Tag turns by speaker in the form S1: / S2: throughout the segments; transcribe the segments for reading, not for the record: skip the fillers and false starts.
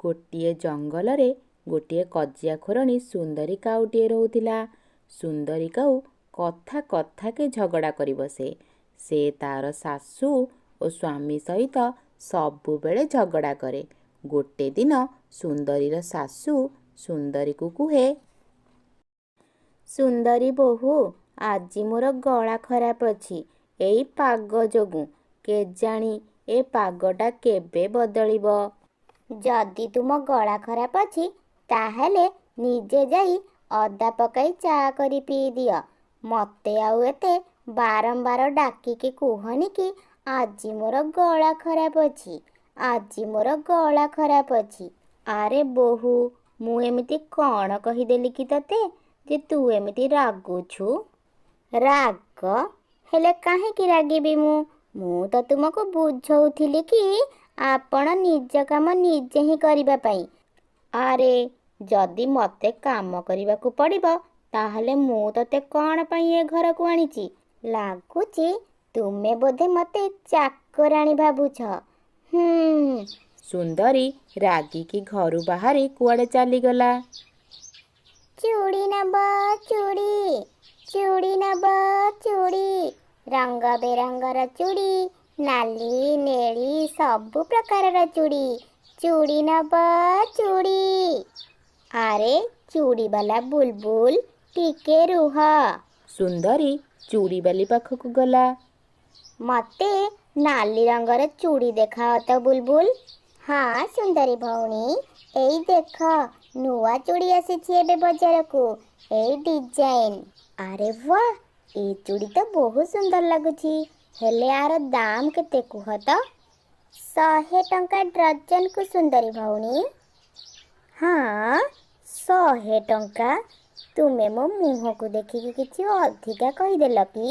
S1: ଗୋଟିଏ ଜଙ୍ଗଲରେ ଗୋଟିଏ କଜିଆଖୋରଣୀ ସୁନ୍ଦରୀ କାଉଟିଏ ରହୁଥିଲା। ସୁନ୍ଦରୀ କାଉ କଥା କଥାକେ ଝଗଡ଼ା କରି ବସେ। ସେ ତାର ଶାଶୁ ଓ ସ୍ୱାମୀ ସହିତ ସବୁବେଳେ ଝଗଡ଼ା କରେ। ଗୋଟେ ଦିନ ସୁନ୍ଦରୀର ଶାଶୁ ସୁନ୍ଦରୀକୁ କୁହେ, ସୁନ୍ଦରୀ ବୋହୂ, ଆଜି ମୋର ଗଳା ଖରାପ ଅଛି ଏଇ ପାଗ ଯୋଗୁଁ। କେଜାଣି ଏ ପାଗଟା କେବେ ବଦଳିବ। ଯଦି ତୁମ ଗଳା ଖରାପ ଅଛି ତାହେଲେ ନିଜେ ଯାଇ ଅଦା ପକାଇ ଚା କରି ପିଇଦିଅ। ମୋତେ ଆଉ ଏତେ ବାରମ୍ବାର ଡାକିକି କୁହନି କି ଆଜି ମୋର ଗଳା ଖରାପ ଅଛି, ଆଜି ମୋର ଗଳା ଖରାପ ଅଛି। ଆରେ ବୋହୂ, ମୁଁ ଏମିତି କ'ଣ କହିଦେଲି କି ତତେ ଯେ ତୁ ଏମିତି ରାଗୁଛୁ? ରାଗ? ହେଲେ କାହିଁକି ରାଗିବି ମୁଁ? ମୁଁ ତ ତୁମକୁ ବୁଝଉଥିଲି କି ଆପଣ ନିଜ କାମ ନିଜେ ହିଁ କରିବା ପାଇଁ। ଆରେ ଯଦି ମୋତେ କାମ କରିବାକୁ ପଡ଼ିବ ତାହେଲେ ମୁଁ ତତେ କ'ଣ ପାଇଁ ଏ ଘରକୁ ଆଣିଛି? ଲାଗୁଛି ତୁମେ ବୋଧେ ମୋତେ ଚାକରାଣୀ ଭାବୁଛ। ସୁନ୍ଦରୀ ରାଗିକି ଘରୁ ବାହାରି କୁଆଡ଼େ ଚାଲିଗଲା। ଚୁଡ଼ି ନବ ଚୁଡ଼ି, ଚୁଡ଼ି ନବ ଚୁଡ଼ି, ରଙ୍ଗ ବେରଙ୍ଗର ଚୁଡ଼ି, ନାଲି ନେଳି ସବୁ ପ୍ରକାରର ଚୁଡ଼ି, ଚୁଡ଼ି ନବ ଚୁଡ଼ି। ଆରେ ଚୁଡ଼ିବାଲା ବୁଲବୁଲ, ଟିକେ ରୁହ। ସୁନ୍ଦରୀ ଚୁଡ଼ିବାଲି ପାଖକୁ ଗଲା। ମୋତେ ନାଲି ରଙ୍ଗର ଚୁଡ଼ି ଦେଖାଅ ତ ବୁଲବୁଲ। ହଁ ସୁନ୍ଦରୀ ଭଉଣୀ, ଏଇ ଦେଖ ନୂଆ ଚୁଡ଼ି ଆସିଛି ଏବେ ବଜାରକୁ, ଏଇ ଡିଜାଇନ। ଆରେ ବାଃ, ଏ ଚୁଡ଼ି ତ ବହୁତ ସୁନ୍ଦର ଲାଗୁଛି। ହେଲେ ଆର ଦାମ କେତେ କୁହ ତ? 100 ଟଙ୍କା ଡଜନକୁ ସୁନ୍ଦରୀ ଭଉଣୀ। ହଁ 100 ଟଙ୍କା? ତୁମେ ମୋ ମୁହଁକୁ ଦେଖିକି କିଛି ଅଧିକା କହିଦେଲ କି?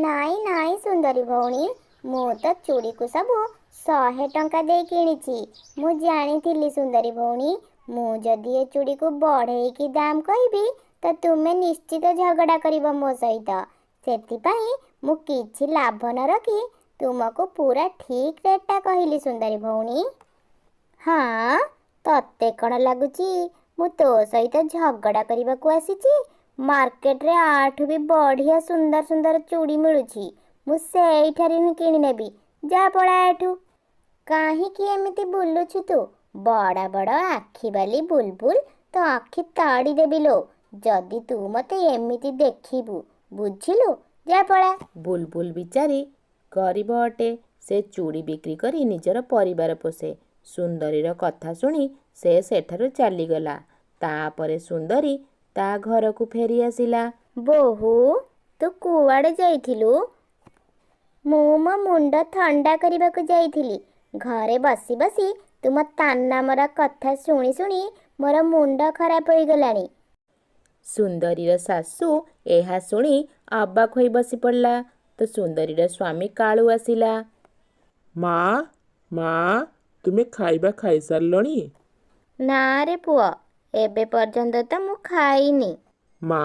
S1: ନାଇଁ ନାଇଁ ସୁନ୍ଦରୀ ଭଉଣୀ, ମୁଁ ତ ଚୁଡ଼ିକୁ ସବୁ 100 ଟଙ୍କା ଦେଇ କିଣିଛି। ମୁଁ ଜାଣିଥିଲି ସୁନ୍ଦରୀ ଭଉଣୀ, ମୁଁ ଯଦି ଏ ଚୁଡ଼ିକୁ ବଢ଼େଇକି ଦାମ କହିବି ତ ତୁମେ ନିଶ୍ଚିତ ଝଗଡ଼ା କରିବ ମୋ ସହିତ। ସେଥିପାଇଁ ମୁଁ କିଛି ଲାଭ ନ ରଖି ତୁମକୁ ପୁରା ଠିକ୍ ରେଟ୍ଟା କହିଲି ସୁନ୍ଦରୀ ଭଉଣୀ। ହଁ, ତତେ କ'ଣ ଲାଗୁଛି ମୁଁ ତୋ ସହିତ ଝଗଡ଼ା କରିବାକୁ ଆସିଛି? ମାର୍କେଟରେ ଆଠୁ ବି ବଢ଼ିଆ ସୁନ୍ଦର ସୁନ୍ଦର ଚୁଡ଼ି ମିଳୁଛି। ମୁଁ ସେଇଠାରୁ ହିଁ କିଣି ନେବି। ଯା ପଳା ଏଠୁ। କାହିଁକି ଏମିତି ବୁଲୁଛୁ ତୁ? ବଡ଼ ବଡ଼ ଆଖି ବାଲି ବୁଲବୁଲ, ତ ଆଖି ତାଡ଼ି ଦେବି ଲୋ ଯଦି ତୁ ମୋତେ ଏମିତି ଦେଖିବୁ, ବୁଝିଲୁ? ଯା ପଳା। ବୁଲବୁଲ ବିଚାରୀ ଗରିବ ଅଟେ। ସେ ଚୁଡ଼ି ବିକ୍ରି କରି ନିଜର ପରିବାର ପୋଷେ। ସୁନ୍ଦରୀର କଥା ଶୁଣି ସେ ସେଠାରୁ ଚାଲିଗଲା। ତାପରେ ସୁନ୍ଦରୀ ତା ଘରକୁ ଫେରି ଆସିଲା। ବୋହୂ, ତୁ କୁଆଡ଼େ ଯାଇଥିଲୁ? ମୁଁ ମୋ ମୁଣ୍ଡ ଥଣ୍ଡା କରିବାକୁ ଯାଇଥିଲି। ଘରେ ବସି ବସି ତୁମ ତାନା ମରା କଥା ଶୁଣି ଶୁଣି ମୋର ମୁଣ୍ଡ ଖରାପ ହୋଇଗଲାଣି। ସୁନ୍ଦରୀର ଶାଶୁ ଏହା ଶୁଣି ଅବାକ୍ ହୋଇ ବସି ପଡ଼ିଲା। ତ ସୁନ୍ଦରୀର ସ୍ୱାମୀ କାଳୁ ଆସିଲା।
S2: ମା, ତୁମେ ଖାଇବା ଖାଇସାରିଲଣି?
S1: ନା ରେ ପୁଅ, ଏବେ ପର୍ଯ୍ୟନ୍ତ ତ ମୁଁ ଖାଇନି।
S2: ମା,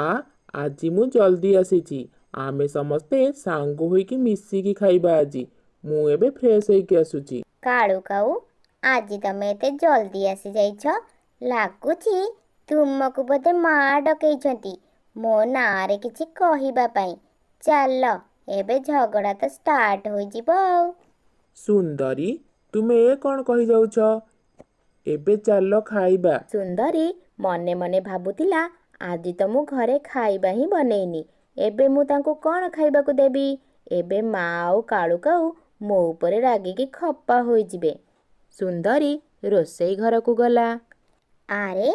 S2: ଆଜି ମୁଁ ଜଲ୍ଦି ଆସିଛି। ଆମେ ସମସ୍ତେ ସାଙ୍ଗ ହୋଇକି ମିଶିକି ଖାଇବା ଆଜି। ମୁଁ ଏବେ ଫ୍ରେଶ ହେଇକି ଆସୁଛି।
S1: କାଳୁ କାଉ, ଆଜି ତମେ ଏତେ ଜଲ୍ଦି ଆସିଯାଇଛ? ଲାଗୁଛି ତୁମକୁ ବୋଧେ ମା ଡକେଇଛନ୍ତି ମୋ ନାଁରେ କିଛି କହିବା ପାଇଁ। ଚାଲ, ଏବେ ଝଗଡ଼ା ତ ଷ୍ଟାର୍ଟ ହୋଇଯିବ ଆଉ।
S2: ସୁନ୍ଦରୀ, ତୁମେ ଏ କ'ଣ କହିଯାଉଛ? ଏବେ ଚାଲ ଖାଇବା।
S1: ସୁନ୍ଦରୀ ମନେ ମନେ ଭାବୁଥିଲା, ଆଜି ତ ମୁଁ ଘରେ ଖାଇବା ହିଁ ବନେଇନି। ଏବେ ମୁଁ ତାଙ୍କୁ କ'ଣ ଖାଇବାକୁ ଦେବି? ଏବେ ମା ଆଉ କାଳୁ କାଉ ମୋ ଉପରେ ରାଗିକି ଖପା ହୋଇଯିବେ। ସୁନ୍ଦରୀ ରୋଷେଇ ଘରକୁ ଗଲା। ଆରେ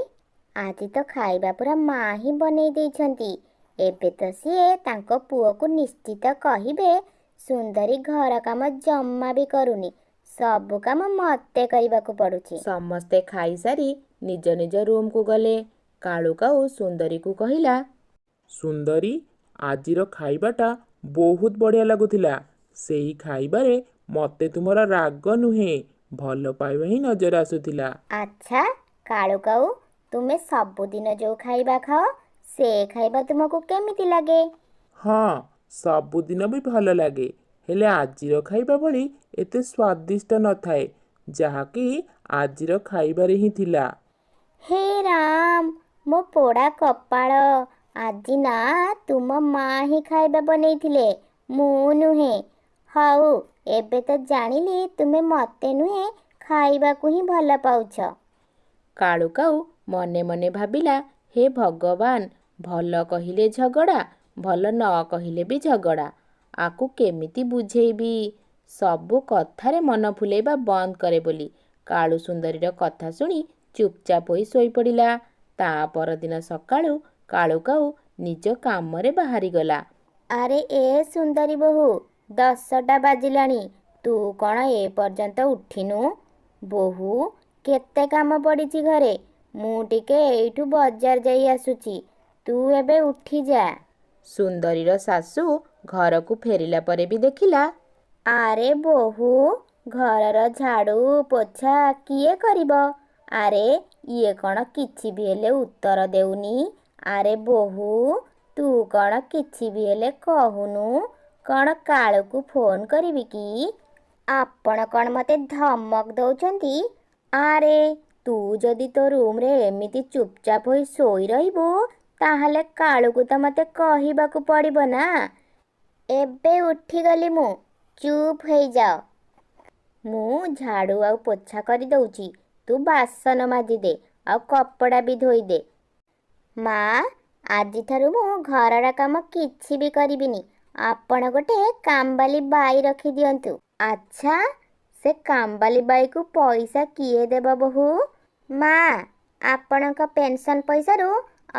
S1: ଆଜି ତ ଖାଇବା ପୁରା ମା ହିଁ ବନେଇ ଦେଇଛନ୍ତି। ଏବେ ତ ସିଏ ତାଙ୍କ ପୁଅକୁ ନିଶ୍ଚିତ କହିବେ ସୁନ୍ଦରୀ ଘର କାମ ଜମା ବି କରୁନି, ସବୁ କାମ ମୋତେ କରିବାକୁ ପଡ଼ୁଛି। ସମସ୍ତେ ଖାଇସାରି ନିଜ ନିଜ ରୁମକୁ ଗଲେ। କାଳୁ କାଉ ସୁନ୍ଦରୀକୁ କହିଲା,
S2: ସୁନ୍ଦରୀ, ଆଜିର ଖାଇବାଟା ବହୁତ ବଢ଼ିଆ ଲାଗୁଥିଲା। ସେଇ ଖାଇବାରେ ମୋତେ ତୁମର ରାଗ ନୁହେଁ, ଭଲ ପାଇବା ହିଁ ନଜର ଆସୁଥିଲା।
S1: ଆଚ୍ଛା କାଳୁ କାଉ, ତୁମେ ସବୁଦିନ ଯୋଉ ଖାଇବା ଖାଅ ସେ ଖାଇବା ତୁମକୁ କେମିତି ଲାଗେ?
S2: ହଁ, ସବୁଦିନ ବି ଭଲ ଲାଗେ, ହେଲେ ଆଜିର ଖାଇବା ଭଳି ଏତେ ସ୍ୱାଦିଷ୍ଟ ନଥାଏ। ଯାହାକି ଆଜିର ଖାଇବାରେ ହିଁ ଥିଲା।
S1: ହେ ରାମ, ମୋ ପୋଡ଼ା କପାଳ। ଆଜି ନା ତୁମ ମା ହିଁ ଖାଇବା ବନେଇଥିଲେ, ମୁଁ ନୁହେଁ। ହଉ, ଏବେ ତ ଜାଣିଲି ତୁମେ ମୋତେ ନୁହେଁ ଖାଇବାକୁ ହିଁ ଭଲ ପାଉଛ।
S2: କାଳୁ କାଉ ମନେ ମନେ ଭାବିଲା, ହେ ଭଗବାନ, ଭଲ କହିଲେ ଝଗଡ଼ା, ଭଲ ନ କହିଲେ ବି ଝଗଡ଼ା। ଆକୁ କେମିତି ବୁଝେଇବି? ସବୁ କଥାରେ ମନ ଫୁଲେଇବା ବନ୍ଦ କରେ ବୋଲି କାଳୁ ସୁନ୍ଦରୀର କଥା ଶୁଣି ଚୁପଚାପ ହୋଇ ଶୋଇପଡ଼ିଲା। ତା ପରଦିନ ସକାଳୁ କାଳୁ କାଉ ନିଜ କାମରେ ବାହାରିଗଲା।
S1: ଆରେ ଏ ସୁନ୍ଦରୀ ବୋହୂ, 10ଟା ବାଜିଲାଣି, ତୁ କ'ଣ ଏ ପର୍ଯ୍ୟନ୍ତ ଉଠିନୁ? ବୋହୂ, କେତେ କାମ ପଡ଼ିଛି ଘରେ, ମୁଁ ଟିକେ ଏଇଠୁ ବଜାର ଯାଇ ଆସୁଛି, ତୁ ଏବେ ଉଠିଯା।
S2: ସୁନ୍ଦରୀର ଶାଶୁ ଘରକୁ ଫେରିଲା ପରେ ବି ଦେଖିଲା,
S1: ଆରେ ବୋହୂ, ଘରର ଝାଡ଼ୁ ପୋଛା କିଏ କରିବ? ଆରେ ଇଏ କ'ଣ କିଛି ବି ହେଲେ ଉତ୍ତର ଦେଉନି? ଆରେ ବୋହୂ, ତୁ କ'ଣ କିଛି ବି ହେଲେ କହୁନୁ? କ'ଣ କାଳୁକୁ ଫୋନ୍ କରିବି କି? ଆପଣ କ'ଣ ମୋତେ ଧମକ ଦେଉଛନ୍ତି? ଆରେ ତୁ ଯଦି ତୋ ରୁମ୍ରେ ଏମିତି ଚୁପଚାପ ହୋଇ ଶୋଇ ରହିବୁ, ତାହେଲେ କାଳୁକୁ ତ ମୋତେ କହିବାକୁ ପଡ଼ିବ ନା। ଏବେ ଉଠିଗଲି ମୁଁ, ଚୁପ୍ ହେଇଯାଅ। ମୁଁ ଝାଡ଼ୁ ଆଉ ପୋଛା କରିଦେଉଛି, ତୁ ବାସନ ମାଜିଦେ ଆଉ କପଡ଼ା ବି ଧୋଇଦେ। ମା, ଆଜିଠାରୁ ମୁଁ ଘରର କାମ କିଛି ବି କରିବିନି। ଆପଣ ଗୋଟେ କାମବାଲି ବାଇ ରଖିଦିଅନ୍ତୁ। ଆଚ୍ଛା, ସେ କାମବାଲି ବାଇକୁ ପଇସା କିଏ ଦେବ ବୋହୂ? ମା, ଆପଣଙ୍କ ପେନ୍ସନ୍ ପଇସାରୁ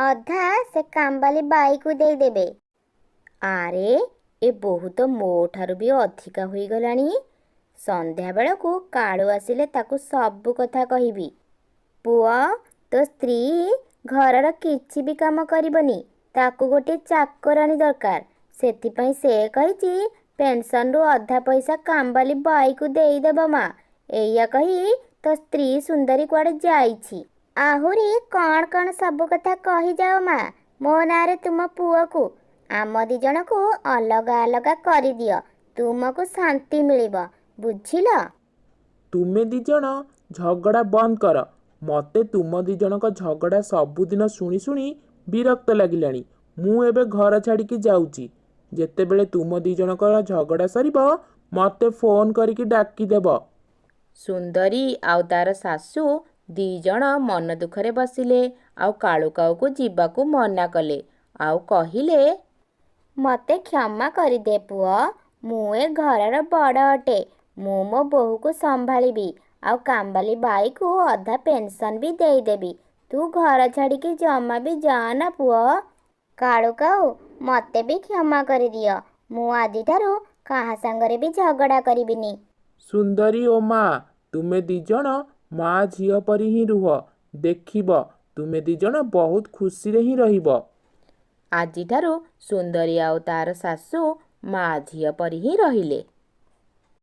S1: ଅଧା ସେ କାମବାଲି ବାଇକୁ ଦେଇଦେବେ। ଆରେ ଏ ବୋହୂ ତ ମୋ ଠାରୁ ବି ଅଧିକା ହୋଇଗଲାଣି। ସନ୍ଧ୍ୟାବେଳକୁ କାଳୁ ଆସିଲେ ତାକୁ ସବୁ କଥା କହିବି। ପୁଅ, ତୋ ସ୍ତ୍ରୀ ଘରର କିଛି ବି କାମ କରିବନି, ତାକୁ ଗୋଟେ ଚାକରାଣୀ ଦରକାର। ସେଥିପାଇଁ ସେ କହିଛି ପେନ୍ସନ୍ରୁ ଅଧା ପଇସା କାମବାଲି ବାଇକୁ ଦେଇଦେବ। ମା, ଏଇଆ କହି ତୋ ସ୍ତ୍ରୀ ସୁନ୍ଦରୀ କୁଆଡ଼େ ଯାଇଛି। ଆହୁରି କ'ଣ କ'ଣ ସବୁ କଥା କହିଯାଅ ମା, ମୋ ନାଁରେ ତୁମ ପୁଅକୁ। ଆମ ଦି ଜଣକୁ ଅଲଗା ଅଲଗା କରିଦିଅ, ତୁମକୁ ଶାନ୍ତି ମିଳିବ, ବୁଝିଲ?
S2: ତୁମେ ଦି ଜଣ ଝଗଡ଼ା ବନ୍ଦ କର। ମୋତେ ତୁମ ଦି ଜଣଙ୍କ ଝଗଡ଼ା ସବୁଦିନ ଶୁଣି ଶୁଣି ବିରକ୍ତ ଲାଗିଲାଣି। ମୁଁ ଏବେ ଘର ଛାଡ଼ିକି ଯାଉଛି। ଯେତେବେଳେ ତୁମ ଦି ଜଣଙ୍କର ଝଗଡ଼ା ସରିବ, ମୋତେ ଫୋନ୍ କରିକି ଡାକିଦେବ। ସୁନ୍ଦରୀ ଆଉ ତାର ଶାଶୁ ଦି ଜଣ ମନ ଦୁଃଖରେ ବସିଲେ ଆଉ କାଳୁ କାଉକୁ ଯିବାକୁ ମନା କଲେ ଆଉ କହିଲେ,
S1: ମୋତେ କ୍ଷମା କରିଦେ ପୁଅ, ମୁଁ ଏ ଘରର ବଡ଼ ଅଟେ। ମୁଁ ମୋ ବୋହୂକୁ ସମ୍ଭାଳିବି ଆଉ କାମବାଲି ବାଇକୁ ଅଧା ପେନ୍ସନ୍ ବି ଦେଇଦେବି। ତୁ ଘର ଛାଡ଼ିକି ଜମା ବି ଯାଆନା ପୁଅ। କାଳୁ କାଉ, ମୋତେ ବି କ୍ଷମା କରିଦିଅ। ମୁଁ ଆଜିଠାରୁ କାହା ସାଙ୍ଗରେ ବି ଝଗଡ଼ା କରିବିନି।
S2: ସୁନ୍ଦରୀ ଓ ମା, ତୁମେ ଦି ଜଣ ମା ଝିଅ ପରି ହିଁ ରୁହ। ଦେଖିବ, ତୁମେ ଦି ଜଣ ବହୁତ ଖୁସିରେ ହିଁ ରହିବ। ଆଜିଠାରୁ ସୁନ୍ଦରୀ ଆଉ ତାର ଶାଶୁ ମା ଝିଅ ପରି ହିଁ ରହିଲେ।